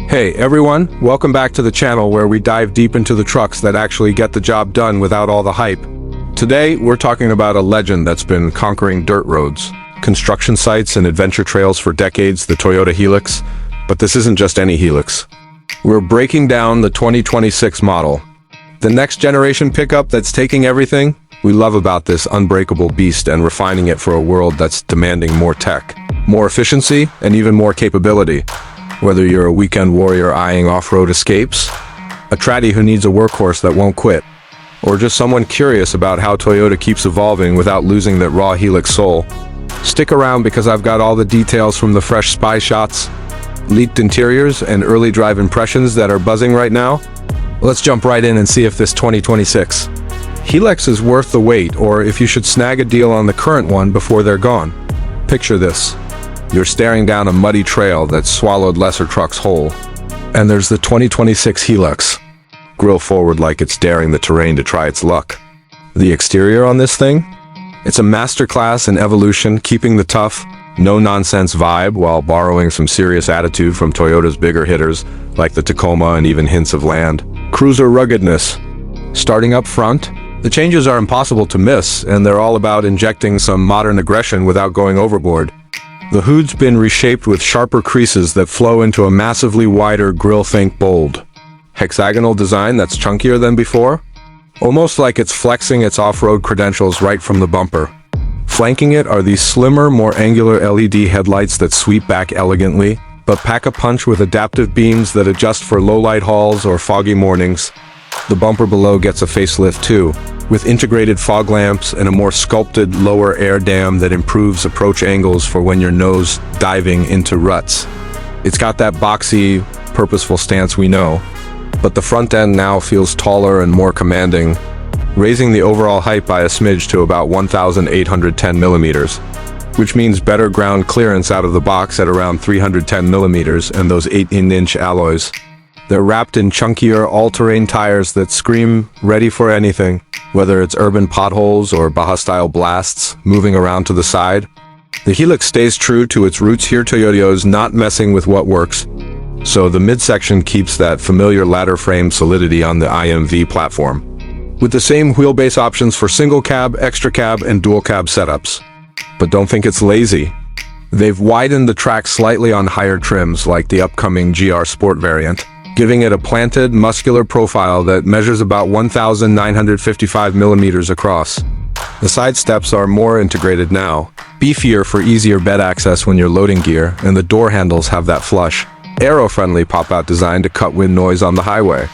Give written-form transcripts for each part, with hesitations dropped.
Hey everyone, welcome back to the channel where we dive deep into the trucks that actually get the job done without all the hype. Today, we're talking about a legend that's been conquering dirt roads, construction sites and adventure trails for decades, the Toyota Hilux. But this isn't just any Hilux. We're breaking down the 2026 model. The next generation pickup that's taking everything we love about this unbreakable beast and refining it for a world that's demanding more tech, more efficiency, and even more capability. Whether you're a weekend warrior eyeing off-road escapes, a traddy who needs a workhorse that won't quit, or just someone curious about how Toyota keeps evolving without losing that raw Hilux soul, stick around because I've got all the details from the fresh spy shots, leaked interiors, and early drive impressions that are buzzing right now. Let's jump right in and see if this 2026 Hilux is worth the wait, or if you should snag a deal on the current one before they're gone. Picture this. You're staring down a muddy trail that's swallowed lesser trucks whole. And there's the 2026 Hilux. Grill forward like it's daring the terrain to try its luck. The exterior on this thing? It's a masterclass in evolution, keeping the tough, no-nonsense vibe while borrowing some serious attitude from Toyota's bigger hitters, like the Tacoma and even hints of Land Cruiser ruggedness. Starting up front, the changes are impossible to miss, and they're all about injecting some modern aggression without going overboard. The hood's been reshaped with sharper creases that flow into a massively wider grille. Think bold. Hexagonal design that's chunkier than before, almost like it's flexing its off-road credentials right from the bumper. Flanking it are these slimmer, more angular LED headlights that sweep back elegantly, but pack a punch with adaptive beams that adjust for low-light hauls or foggy mornings. The bumper below gets a facelift too, with integrated fog lamps and a more sculpted lower air dam that improves approach angles for when you're nose diving into ruts. It's got that boxy, purposeful stance we know, but the front end now feels taller and more commanding, raising the overall height by a smidge to about 1,810 millimeters, which means better ground clearance out of the box at around 310 millimeters and those 18-inch alloys. They're wrapped in chunkier, all-terrain tires that scream ready for anything, whether it's urban potholes or Baja-style blasts moving around to the side. The Hilux stays true to its roots here. Toyota's not messing with what works, so the midsection keeps that familiar ladder frame solidity on the IMV platform, with the same wheelbase options for single cab, extra cab, and dual cab setups. But don't think it's lazy. They've widened the track slightly on higher trims like the upcoming GR Sport variant, giving it a planted, muscular profile that measures about 1,955 millimeters across. The side steps are more integrated now, beefier for easier bed access when you're loading gear, and the door handles have that flush, aero-friendly pop-out design to cut wind noise on the highway.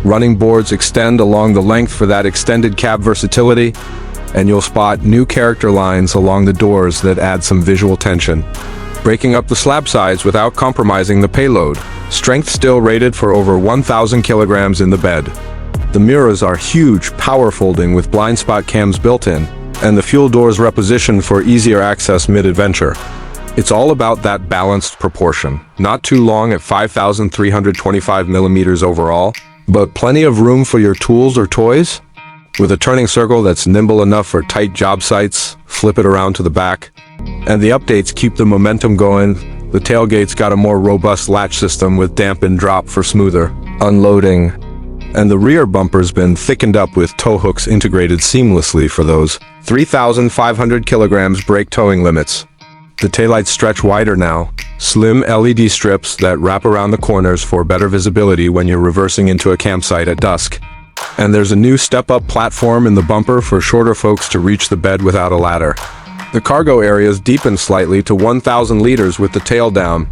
Running boards extend along the length for that extended cab versatility, and you'll spot new character lines along the doors that add some visual tension, breaking up the slab size without compromising the payload. Strength still rated for over 1,000 kilograms in the bed. The mirrors are huge, power folding with blind spot cams built in, and the fuel doors repositioned for easier access mid-adventure. It's all about that balanced proportion. Not too long at 5,325 millimeters overall, but plenty of room for your tools or toys. With a turning circle that's nimble enough for tight job sites, flip it around to the back. And the updates keep the momentum going. The tailgate's got a more robust latch system with damp and drop for smoother unloading. And the rear bumper's been thickened up with tow hooks integrated seamlessly for those 3,500 kilograms brake towing limits. The taillights stretch wider now, slim LED strips that wrap around the corners for better visibility when you're reversing into a campsite at dusk. And there's a new step-up platform in the bumper for shorter folks to reach the bed without a ladder. The cargo area's deepened slightly to 1,000 liters with the tail down,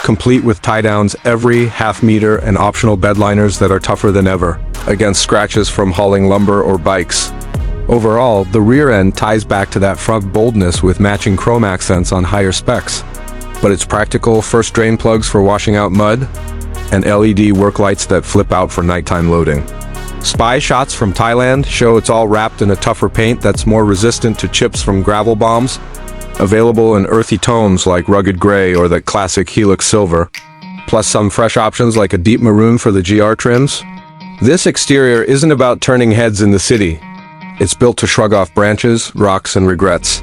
complete with tie-downs every half-meter and optional bed liners that are tougher than ever against scratches from hauling lumber or bikes. Overall, the rear end ties back to that front boldness with matching chrome accents on higher specs. But it's practical, first drain plugs for washing out mud, and LED work lights that flip out for nighttime loading. Spy shots from Thailand show it's all wrapped in a tougher paint that's more resistant to chips from gravel bombs, available in earthy tones like rugged gray or the classic Hilux silver, plus some fresh options like a deep maroon for the GR trims. This exterior isn't about turning heads in the city. It's built to shrug off branches, rocks, and regrets,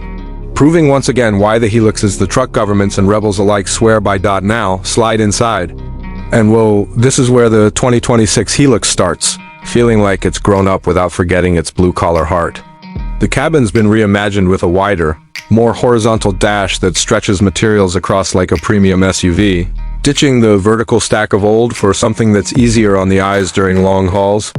proving once again why the Hiluxes the truck governments and rebels alike swear by. Now, slide inside. And whoa, this is where the 2026 Hilux starts, feeling like it's grown up without forgetting its blue-collar heart. The cabin's been reimagined with a wider, more horizontal dash that stretches materials across like a premium SUV, ditching the vertical stack of old for something that's easier on the eyes during long hauls.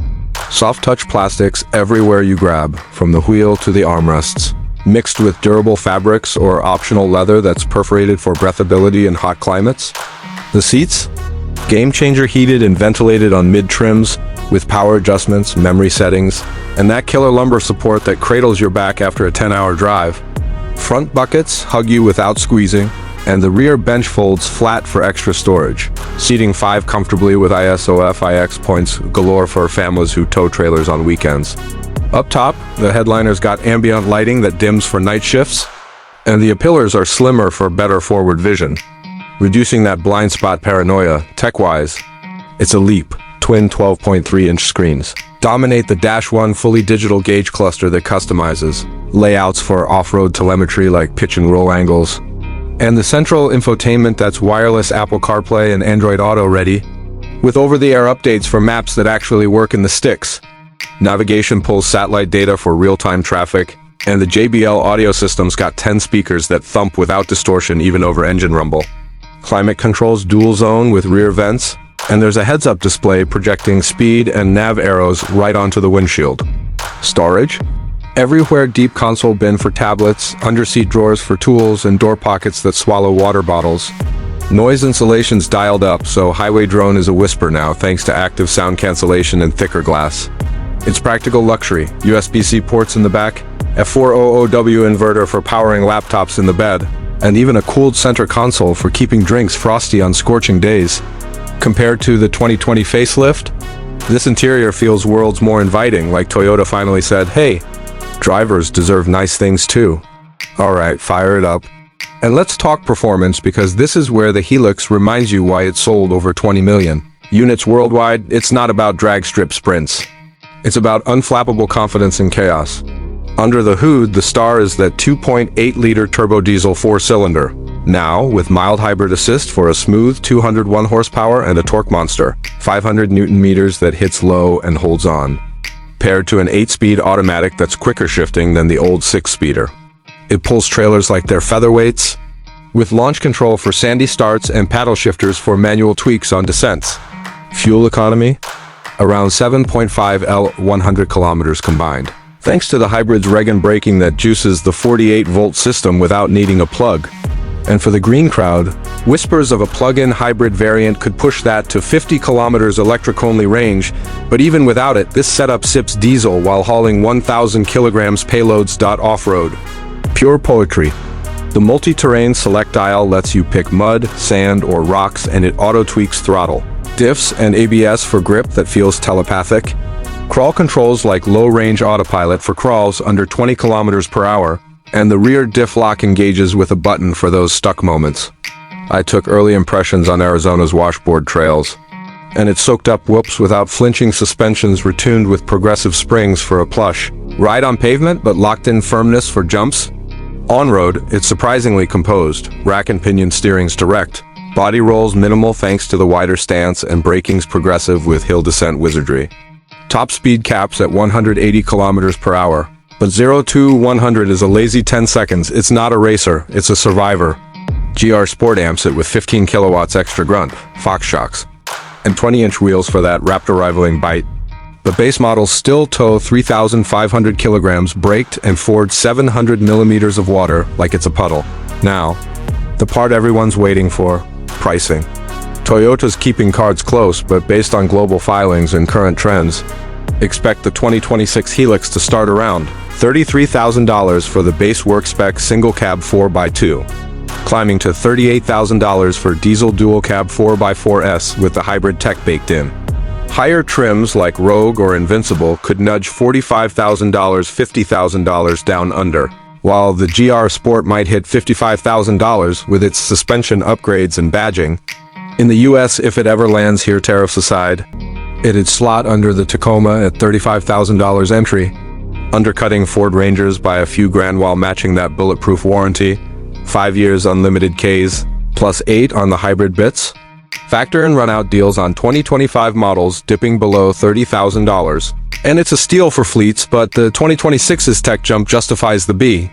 Soft-touch plastics everywhere you grab, from the wheel to the armrests, mixed with durable fabrics or optional leather that's perforated for breathability in hot climates. The seats? Game-changer, heated and ventilated on mid-trims, with power adjustments, memory settings, and that killer lumbar support that cradles your back after a 10-hour drive. Front buckets hug you without squeezing, and the rear bench folds flat for extra storage, seating 5 comfortably with ISOFIX points galore for families who tow trailers on weekends. Up top, the headliner's got ambient lighting that dims for night shifts, and the pillars are slimmer for better forward vision, reducing that blind spot paranoia. Tech-wise, it's a leap. Twin 12.3-inch screens dominate the Dash 1 fully digital gauge cluster that customizes layouts for off-road telemetry like pitch and roll angles, and the central infotainment that's wireless Apple CarPlay and Android Auto ready, with over-the-air updates for maps that actually work in the sticks. Navigation pulls satellite data for real-time traffic, and the JBL audio system's got 10 speakers that thump without distortion even over engine rumble. Climate controls dual zone with rear vents, and there's a heads-up display projecting speed and nav arrows right onto the windshield. Storage? Everywhere, deep console bin for tablets, underseat drawers for tools, and door pockets that swallow water bottles. Noise insulation's dialed up, so highway drone is a whisper now thanks to active sound cancellation and thicker glass. It's practical luxury. USB-C ports in the back, a 400W inverter for powering laptops in the bed, and even a cooled center console for keeping drinks frosty on scorching days. Compared to the 2020 facelift, this interior feels worlds more inviting, like Toyota finally said, hey, drivers deserve nice things too. Alright, fire it up. And let's talk performance, because this is where the Hilux reminds you why it sold over 20 million units worldwide. It's not about drag strip sprints. It's about unflappable confidence in chaos. Under the hood, the star is that 2.8-liter turbo diesel 4-cylinder, now with mild hybrid assist for a smooth 201 horsepower and a torque monster, 500 newton meters that hits low and holds on, paired to an 8-speed automatic that's quicker shifting than the old 6-speeder. It pulls trailers like they're featherweights, with launch control for sandy starts and paddle shifters for manual tweaks on descents. Fuel economy? Around 7.5 L 100 kilometers combined, thanks to the hybrid's reg-and braking that juices the 48-volt system without needing a plug. And for the green crowd, whispers of a plug-in hybrid variant could push that to 50 kilometers electric-only range, but even without it, this setup sips diesel while hauling 1,000 kilograms payloads. Off-road. Pure poetry. The multi-terrain select dial lets you pick mud, sand, or rocks, and it auto-tweaks throttle, diffs, and ABS for grip that feels telepathic. Crawl controls like low-range autopilot for crawls under 20 kilometers per hour, and the rear diff lock engages with a button for those stuck moments. I took early impressions on Arizona's washboard trails, and it soaked up whoops without flinching. Suspensions retuned with progressive springs for a plush ride on pavement, but locked-in firmness for jumps. On-road, it's surprisingly composed. Rack and pinion steering's direct. Body rolls minimal thanks to the wider stance, and braking's progressive with hill descent wizardry. Top speed caps at 180 kilometers per hour. But 0 to 100 is a lazy 10 seconds. It's not a racer, it's a survivor. GR Sport amps it with 15 kilowatts extra grunt, Fox shocks, and 20-inch wheels for that Raptor-rivaling bite. The base models still tow 3,500 kilograms braked and ford 700 millimeters of water like it's a puddle. Now, the part everyone's waiting for, pricing. Toyota's keeping cards close, but based on global filings and current trends, expect the 2026 Hilux to start around $33,000 for the base work-spec single-cab 4x2, climbing to $38,000 for diesel dual-cab 4x4S with the hybrid tech baked in. Higher trims like Rogue or Invincible could nudge $45,000, $50,000 down under, while the GR Sport might hit $55,000 with its suspension upgrades and badging. In the US, if it ever lands here, tariffs aside, it'd slot under the Tacoma at $35,000 entry, undercutting Ford Rangers by a few grand while matching that bulletproof warranty, 5 years unlimited Ks, plus 8 on the hybrid bits. Factor in runout deals on 2025 models dipping below $30,000. And it's a steal for fleets, but the 2026's tech jump justifies the B.